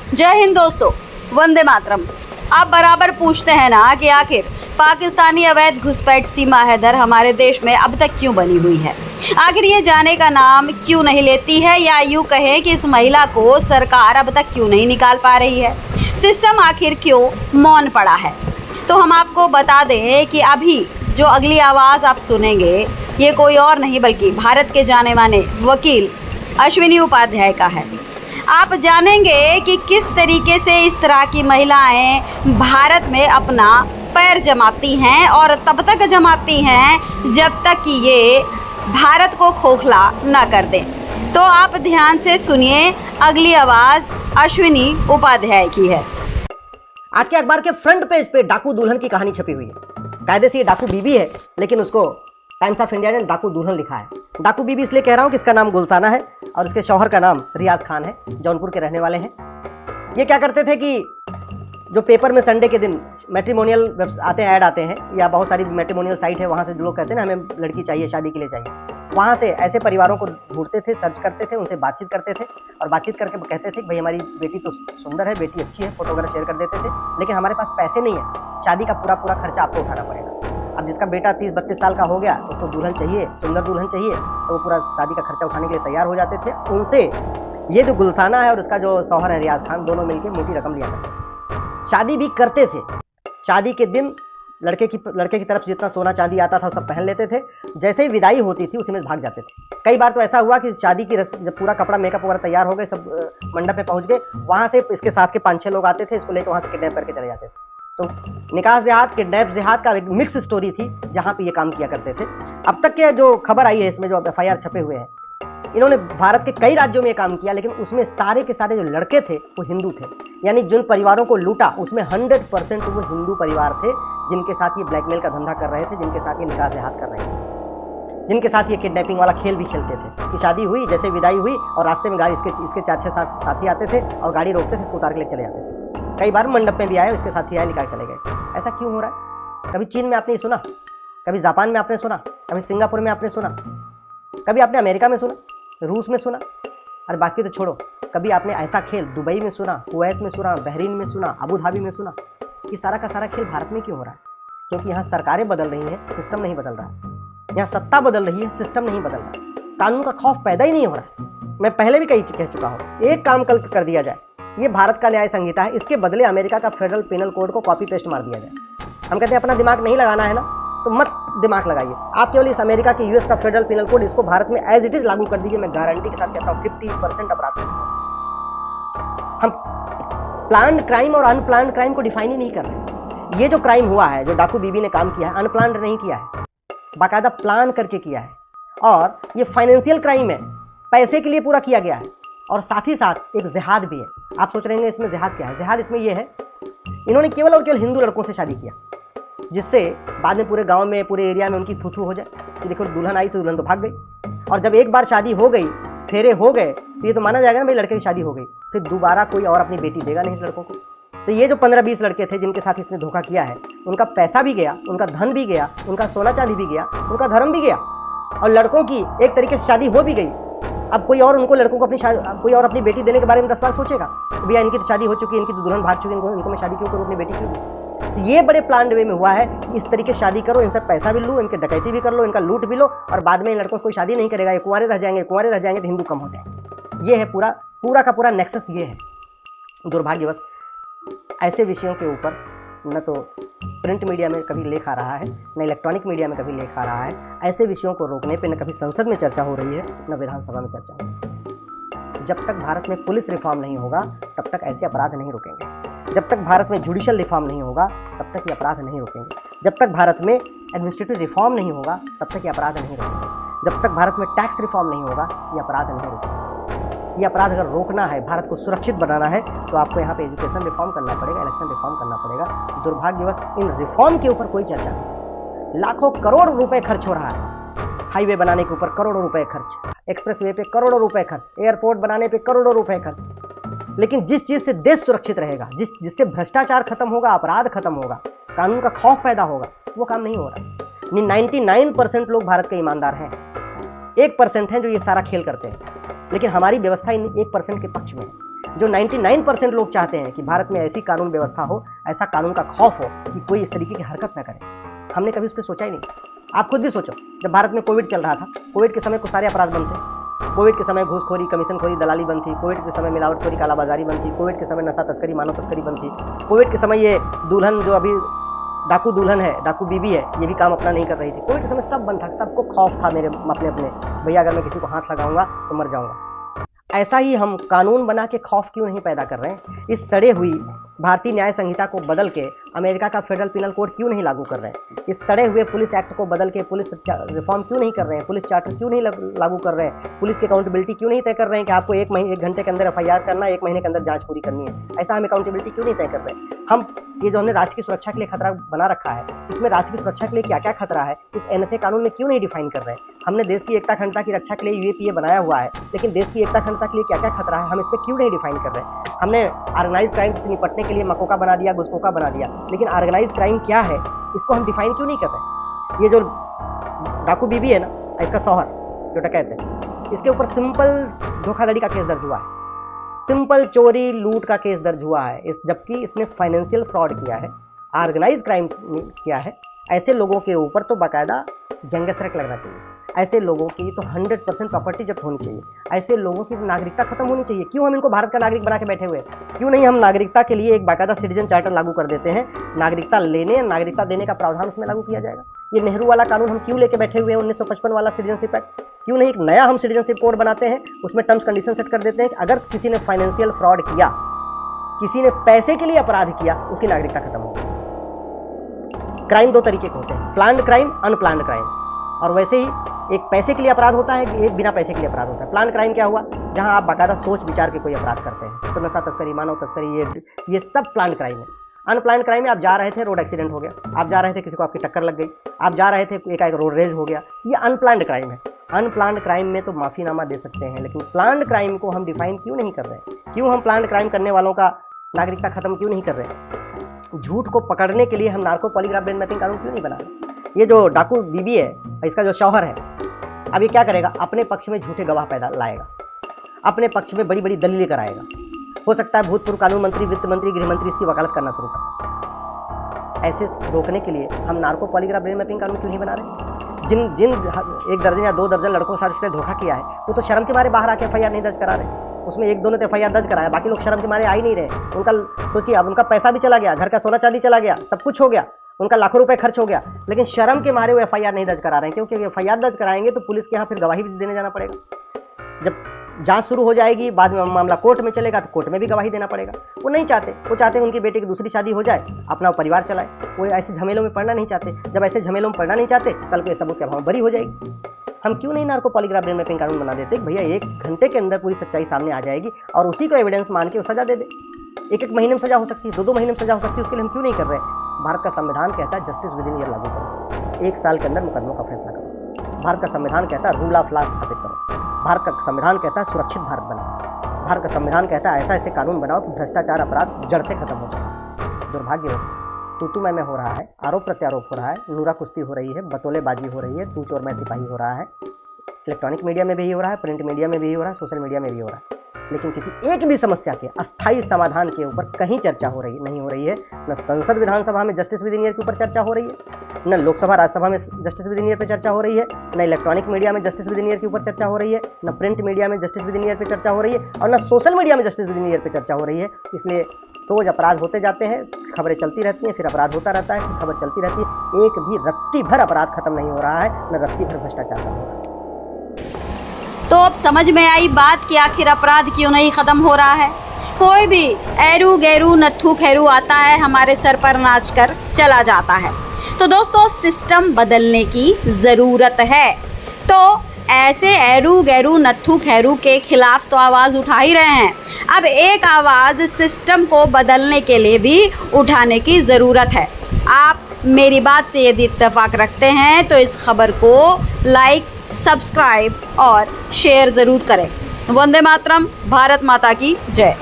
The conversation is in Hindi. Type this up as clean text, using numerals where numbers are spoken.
जय हिंद दोस्तों, वंदे मातरम। आप बराबर पूछते हैं ना कि आखिर पाकिस्तानी अवैध घुसपैठ सीमा हैदर हमारे देश में अब तक क्यों बनी हुई है। आखिर ये जाने का नाम क्यों नहीं लेती है, या यूँ कहें कि इस महिला को सरकार अब तक क्यों नहीं निकाल पा रही है। सिस्टम आखिर क्यों मौन पड़ा है। तो हम आपको बता दें कि अभी जो अगली आवाज़ आप सुनेंगे ये कोई और नहीं बल्कि भारत के जाने माने वकील अश्विनी उपाध्याय का है। आप जानेंगे कि किस तरीके से इस तरह की महिलाएं भारत में अपना पैर जमाती हैं, और तब तक जमाती हैं जब तक कि ये भारत को खोखला न कर दें। तो आप ध्यान से सुनिए, अगली आवाज़ अश्विनी उपाध्याय की है। आज के अखबार के फ्रंट पेज पे डाकू दुल्हन की कहानी छपी हुई है। कायदे से ये डाकू बीबी है, लेकिन उसको टाइम्स ऑफ इंडिया ने डाकू दुल्हन लिखा है। डाकू बीबी इसलिए कह रहा हूँ कि इसका नाम गुलसाना है और उसके शौहर का नाम रियाज खान है, जौनपुर के रहने वाले हैं। ये क्या करते थे कि जो पेपर में संडे के दिन मैट्रिमोनियल आते हैं, ऐड आते हैं, या बहुत सारी मैट्रिमोनियल साइट है, वहाँ से जो लोग कहते हैं ना हमें लड़की चाहिए, शादी के लिए चाहिए, वहाँ से ऐसे परिवारों को ढूंढते थे, सर्च करते थे, उनसे बातचीत करते थे और बातचीत करके कहते थे कि भाई हमारी बेटी तो सुंदर है, बेटी अच्छी है, फोटो वगैरह शेयर कर देते थे, लेकिन हमारे पास पैसे नहीं है, शादी का पूरा खर्चा आपको उठाना पड़ेगा। अब जिसका बेटा 30-32 साल का हो गया, उसको दुल्हन चाहिए, सुंदर दुल्हन चाहिए, तो वो पूरा शादी का खर्चा उठाने के लिए तैयार हो जाते थे। उनसे ये जो गुलसाना है और उसका जो शौहर है रियाज खान, दोनों मिलकर मोटी रकम लिया करते, शादी भी करते थे। शादी के दिन लड़के की तरफ जितना सोना चांदी आता था वो सब पहन लेते थे। जैसे ही विदाई होती थी उसी में भाग जाते थे। कई बार तो ऐसा हुआ कि शादी की रस्म जब पूरा कपड़ा मेकअप वगैरह तैयार हो गए, सब मंडप में पहुंच गए, वहाँ से इसके साथ के 5-6 लोग आते थे, इसको लेकर वहाँ से किडनैप करके चले जाते थे। तो निकाह जिहाद, किडनैप जिहाद का एक मिक्स स्टोरी थी जहाँ पे ये काम किया करते थे। अब तक के जो खबर आई है, इसमें जो FIR छपे हुए हैं, इन्होंने भारत के कई राज्यों में ये काम किया, लेकिन उसमें सारे के सारे जो लड़के थे वो हिंदू थे। यानी जिन परिवारों को लूटा उसमें 100% वो हिंदू परिवार थे, जिनके साथ ये ब्लैकमेल का धंधा कर रहे थे, जिनके साथ ये निकाह जिहाद कर रहे थे, जिनके साथ ये किडनैपिंग वाला खेल भी खेलते थे कि शादी हुई, जैसे विदाई हुई और रास्ते में गाड़ी इसके 4-6 साथी आते थे और गाड़ी रोकते थे, इसको उतार के ले चले जाते थे। कई बार मंडप में भी आए, इसके साथी आए, निकाल चले गए। ऐसा क्यों हो रहा है? कभी चीन में आपने सुना, कभी जापान में आपने सुना, कभी सिंगापुर में आपने सुना, कभी आपने अमेरिका में सुना, रूस में सुना, और बाकी तो छोड़ो, कभी आपने ऐसा खेल दुबई में सुना, कुवैत में सुना, बहरीन में सुना, अबू धाबी में सुना? ये सारा का सारा खेल भारत में क्यों हो रहा है? क्योंकि यहाँ सरकारें बदल रही हैं, सिस्टम नहीं बदल रहा है। यहाँ सत्ता बदल रही है, सिस्टम नहीं बदल रहा है। कानून का खौफ पैदा ही नहीं हो रहा है। मैं पहले भी कह चुका हूँ, एक काम कल कर दिया जाए, ये भारत का न्याय संहिता है, इसके बदले अमेरिका का फेडरल पेनल कोड को कॉपी पेस्ट मार दिया जाए। हम कहते हैं अपना दिमाग नहीं लगाना है ना, तो मत दिमाग लगाइए। आप केवल इस अमेरिका के US का फेडरल पेनल कोड, इसको भारत में एज इट इज लागू कर दीजिए। मैं गारंटी के साथ कहता हूँ 50% अपराध। हम प्लान्ड क्राइम और अनप्लान्ड क्राइम को डिफाइन ही नहीं कर रहे। ये जो क्राइम हुआ है, जो डाकू बीबी ने काम किया है, अनप्लान्ड नहीं किया है, बाकायदा प्लान करके किया है। और ये फाइनेंशियल क्राइम है, पैसे के लिए पूरा किया गया है, और साथ ही साथ एक जिहाद भी है। आप सोच रहे हैं इसमें जिहाद क्या है? जिहाद इसमें यह है, इन्होंने केवल और केवल हिंदू लड़कों से शादी किया, जिससे बाद में पूरे गांव में, पूरे एरिया में उनकी थू हो जाए कि देखो दुल्हन आई तो दुल्हन तो भाग गई। और जब एक बार शादी हो गई, फेरे हो गए, तो ये तो माना जाएगा ना भाई लड़के की शादी हो गई, फिर दोबारा कोई और अपनी बेटी देगा नहीं लड़कों को। तो ये जो 15-20 लड़के थे जिनके साथ इसने धोखा किया है, उनका पैसा भी गया, उनका धन भी गया, उनका सोना चांदी भी गया, उनका धर्म भी गया, और लड़कों की एक तरीके से शादी हो भी गई। अब कोई और उनको लड़कों को कोई और अपनी बेटी देने के बारे में 10 बार सोचेगा? तो भैया इनकी तो शादी हो चुकी है, इनकी तो दुल्हन भाग चुकी है, इनको मैं शादी क्यों करूँ, अपनी बेटी क्यों? तो ये बड़े प्लान वे में हुआ है, इस तरीके से शादी करो, इनसे पैसा भी लो, इनके डकैती भी कर लो, इनका लूट भी लो, और बाद में इन लड़कों से कोई शादी नहीं करेगा, ये कुंवारे रह जाएंगे तो हिंदू कम हो जाएंगे। ये है पूरा का पूरा नेक्सस। ये है दुर्भाग्यवश ऐसे विषयों के ऊपर न तो प्रिंट मीडिया में कभी लेख आ रहा है, न इलेक्ट्रॉनिक मीडिया में कभी लेख आ रहा है। ऐसे विषयों को रोकने पे न कभी संसद में चर्चा हो रही है, न विधानसभा में चर्चा हो रही है। जब तक भारत में पुलिस रिफॉर्म नहीं होगा तब तक ऐसे अपराध नहीं रुकेंगे। जब तक भारत में जुडिशियल रिफॉर्म नहीं होगा तब तक ये अपराध नहीं रुकेंगे। जब तक भारत में एडमिनिस्ट्रेटिव रिफॉर्म नहीं होगा तब तक ये अपराध नहीं रुकेंगे। जब तक भारत में टैक्स रिफॉर्म नहीं होगा ये अपराध नहीं रुकेंगे। ये अपराध अगर रोकना है, भारत को सुरक्षित बनाना है, तो आपको यहाँ पे एजुकेशन रिफॉर्म करना पड़ेगा, इलेक्शन रिफॉर्म करना पड़ेगा। दुर्भाग्यवश इन रिफॉर्म के ऊपर कोई चर्चा नहीं। लाखों करोड़ रुपए खर्च हो रहा है, हाईवे बनाने के ऊपर करोड़ों रुपए खर्च, एक्सप्रेसवे पे करोड़ों रुपए खर्च, एयरपोर्ट बनाने पे करोड़ों रुपए खर्च। लेकिन जिस चीज़ से देश सुरक्षित रहेगा, जिससे भ्रष्टाचार खत्म होगा, अपराध खत्म होगा, कानून का खौफ पैदा होगा, वो काम नहीं हो रहा। 99% लोग भारत के ईमानदार हैं, 1% हैं जो ये सारा खेल करते हैं। लेकिन हमारी व्यवस्था इन 1% के पक्ष में है। जो 99% लोग चाहते हैं कि भारत में ऐसी कानून व्यवस्था हो, ऐसा कानून का खौफ हो कि कोई इस तरीके की हरकत ना करे। हमने कभी उस पर सोचा ही नहीं। आप खुद भी सोचो, जब भारत में कोविड चल रहा था, कोविड के समय को सारे अपराध बंद थे। कोविड के समय घूसखोरी, कमीशनखोरी, दलाली बंद थी। कोविड के समय मिलावटखोरी, कालाबाजारी बंद थी। कोविड के समय नशा तस्करी, मानव तस्करी बंद थी। कोविड के समय ये दुल्हन जो अभी डाकू दुल्हन है, डाकू बीबी है, ये भी काम अपना नहीं कर रही थी। कोविड के समय सब बंद था, सबको खौफ था मेरे अपने भैया अगर मैं किसी को हाथ लगाऊंगा तो मर जाऊंगा। ऐसा ही हम कानून बना के खौफ क्यों नहीं पैदा कर रहे हैं? इस सड़े हुई भारतीय न्याय संहिता को बदल के अमेरिका का फेडरल पिनल कोड क्यों नहीं लागू कर रहे हैं? इस सड़े हुए पुलिस एक्ट को बदल के पुलिस रिफॉर्म क्यों नहीं कर रहे हैं? पुलिस चार्टर क्यों नहीं लागू कर रहे हैं? पुलिस की अकाउंटेबिलिटी क्यों नहीं तय कर रहे हैं कि आपको 1 घंटे के अंदर FIR करना है, 1 महीने के अंदर जांच पूरी करनी है? ऐसा हम अकाउंटेबिलिटी क्यों नहीं तय कर रहे हैं? हम ये जो हमने राष्ट्र की सुरक्षा के लिए खतरा बना रखा है, इसमें राष्ट्र की सुरक्षा के लिए क्या क्या खतरा है, इस NSA कानून में क्यों नहीं डिफाइन कर रहे हैं? हमने देश की एकता अखंडता की रक्षा के लिए UAPA बनाया हुआ है, लेकिन देश की एकता अखंडता के लिए क्या क्या खतरा है, हम इस पर क्यों नहीं डिफाइन कर रहे हैं? हमने ऑर्गेनाइज क्राइम से निपटने के लिए मकोका बना दिया, घुसखोका बना दिया, लेकिन ऑर्गेनाइज क्राइम क्या है इसको हम डिफाइन क्यों नहीं कर रहे? ये जो डाकू बीबी है ना, इसका शौहर जो डकैत है, इसके ऊपर सिंपल धोखाधड़ी का केस दर्ज हुआ है, सिंपल चोरी लूट का केस दर्ज हुआ है, जबकि इसने फाइनेंशियल फ्रॉड किया है, ऑर्गेनाइज क्राइम किया है। ऐसे लोगों के ऊपर तो बाकायदा गैंगस्टर एक्ट लगना चाहिए। ऐसे लोगों की तो 100% प्रॉपर्टी जब्त होनी चाहिए। ऐसे लोगों की नागरिकता खत्म होनी चाहिए। क्यों हम इनको भारत का नागरिक बना के बैठे हुए हैं? क्यों नहीं हम नागरिकता के लिए एक बाकायदा सिटीजन चार्टर लागू कर देते हैं? नागरिकता लेने, नागरिकता देने का प्रावधान उसमें लागू किया जाएगा। ये नेहरू वाला कानून हम क्यों लेके बैठे हुए हैं? 1955 वाला सिटीजनशिप एक्ट क्यों नहीं एक नया हम सिटीजनशिप कोड बनाते हैं? उसमें टर्म्स कंडीशन सेट कर देते हैं कि अगर किसी ने फाइनेंशियल फ्रॉड किया, किसी ने पैसे के लिए अपराध किया, उसकी नागरिकता खत्म होगी। क्राइम 2 तरीके के होते हैं, प्लान्ड क्राइम, अनप्लान्ड क्राइम। और वैसे ही एक पैसे के लिए अपराध होता है, एक बिना पैसे के लिए अपराध होता है। प्लान क्राइम क्या हुआ? जहां आप बाकायदा सोच विचार के कोई अपराध करते हैं, तो नशा तस्करी, मानव तस्करी, ये सब प्लान क्राइम है। अनप्लान्ड क्राइम में आप जा रहे थे, रोड एक्सीडेंट हो गया, आप जा रहे थे, किसी को आपकी टक्कर लग गई, आप जा रहे थे, एक रोड रेज हो गया, ये अनप्लान्ड क्राइम है। अनप्लान्ड क्राइम में तो माफीनामा दे सकते हैं, लेकिन प्लान्ड क्राइम को हम डिफाइन क्यों नहीं कर रहे हैं? क्यों हम प्लान्ड क्राइम करने वालों का नागरिकता खत्म क्यों नहीं कर रहे हैं? झूठ को पकड़ने के लिए हम नार्को पॉलीग्राफ ब्रेन मैपिंग कानून क्यों नहीं बना रहे? ये जो डाकू बीबी है, इसका जो शौहर है, अब ये क्या करेगा? अपने पक्ष में झूठे गवाह पैदा लाएगा, अपने पक्ष में बड़ी बड़ी दलीलें कराएगा। हो सकता है भूतपूर्व कानून मंत्री, वित्त मंत्री, गृह मंत्री इसकी वकालत करना शुरू कर। ऐसे रोकने के लिए हम नार्को पॉलीग्राफ ब्रेन मैपिंग कानून क्यों नहीं बना रहे? जिन 1 दर्जन या 2 दर्जन लड़कों के साथ उसने धोखा किया है, वो तो शर्म के मारे बाहर आके FIR नहीं दर्ज करा रहे। उसमें 1-2 ने FIR दर्ज कराया, बाकी लोग शर्म के मारे आ ही नहीं रहे। उनका सोचिए, अब उनका पैसा भी चला गया, घर का सोना चांदी चला गया, सब कुछ हो गया, उनका लाखों रुपए खर्च हो गया, लेकिन शर्म के मारे वो FIR नहीं दर्ज करा रहे हैं। क्योंकि FIR दर्ज कराएंगे तो पुलिस के यहाँ फिर गवाही भी देने जाना पड़ेगा। जब जांच शुरू हो जाएगी, बाद में मामला कोर्ट में चलेगा, तो कोर्ट में भी गवाही देना पड़ेगा। वो नहीं चाहते, वो चाहते हैं उनकी बेटी की दूसरी शादी हो जाए, अपना परिवार चलाए। वो ऐसे झमेलों में पड़ना नहीं चाहते। जब ऐसे झमेलों में पड़ना नहीं चाहते, कल को सबूत के अभाव बरी हो जाएगी। हम क्यों नहीं नार्को पॉलीग्राफ ब्रेन मैपिंग कानून बना देते? भैया 1 घंटे के अंदर पूरी सच्चाई सामने आ जाएगी और उसी को एविडेंस मान के वो सजा दे दे। 1-1 महीने में सजा हो सकती है, 2-2 महीने में सजा हो सकती है। उसके लिए हम क्यों नहीं कर रहे? भारत का संविधान कहता है जस्टिस विद इन ईयर लागू करो, 1 साल के अंदर मुकदमों का फैसला करो। भारत का संविधान कहता है रूल ऑफ लॉ स्थापित करो। भारत का संविधान कहता है सुरक्षित भारत बनाओ। भारत का संविधान कहता है ऐसे कानून बनाओ कि भ्रष्टाचार अपराध जड़ से खत्म हो जाए। दुर्भाग्यवश तू मैं हो रहा है, आरोप प्रत्यारोप हो रहा है, नूरा कुश्ती हो रही है, बतौलेबाजी हो रही है, तू चोर मैं सिपाही हो रहा है। इलेक्ट्रॉनिक मीडिया में भी हो रहा है, प्रिंट मीडिया में भी हो रहा है, सोशल मीडिया में भी हो रहा है, लेकिन किसी एक भी समस्या के अस्थायी समाधान के ऊपर कहीं चर्चा हो रही नहीं हो रही है। न संसद विधानसभा में जस्टिस विद इन ईयर के ऊपर चर्चा हो रही है, न लोकसभा राज्यसभा में जस्टिस विद इन ईयर पे चर्चा हो रही है, न इलेक्ट्रॉनिक मीडिया में जस्टिस विद इन ईयर के ऊपर चर्चा हो रही है, न प्रिंट मीडिया में जस्टिस विद इन ईयर पे चर्चा हो रही है, और न सोशल मीडिया में जस्टिस विद इन ईयर पे चर्चा हो रही है। इसलिए रोज अपराध होते जाते हैं, खबरें चलती रहती हैं, फिर अपराध होता रहता है, फिर खबर चलती रहती है। एक भी रत्ती भर अपराध खत्म नहीं हो रहा है, न रत्ती भर भ्रष्टाचार खत्म हो रहा है। तो अब समझ में आई बात कि आखिर अपराध क्यों नहीं ख़त्म हो रहा है। कोई भी एरू गैरू नत्थू खैरू आता है, हमारे सर पर नाच कर चला जाता है। तो दोस्तों, सिस्टम बदलने की ज़रूरत है। तो ऐसे एरू गैरू नत्थू खैरू के खिलाफ तो आवाज़ उठा ही रहे हैं, अब एक आवाज़ सिस्टम को बदलने के लिए भी उठाने की ज़रूरत है। आप मेरी बात से यदि इत्तेफाक रखते हैं तो इस खबर को लाइक, सब्सक्राइब और शेयर ज़रूर करें। वंदे मातरम, भारत माता की जय।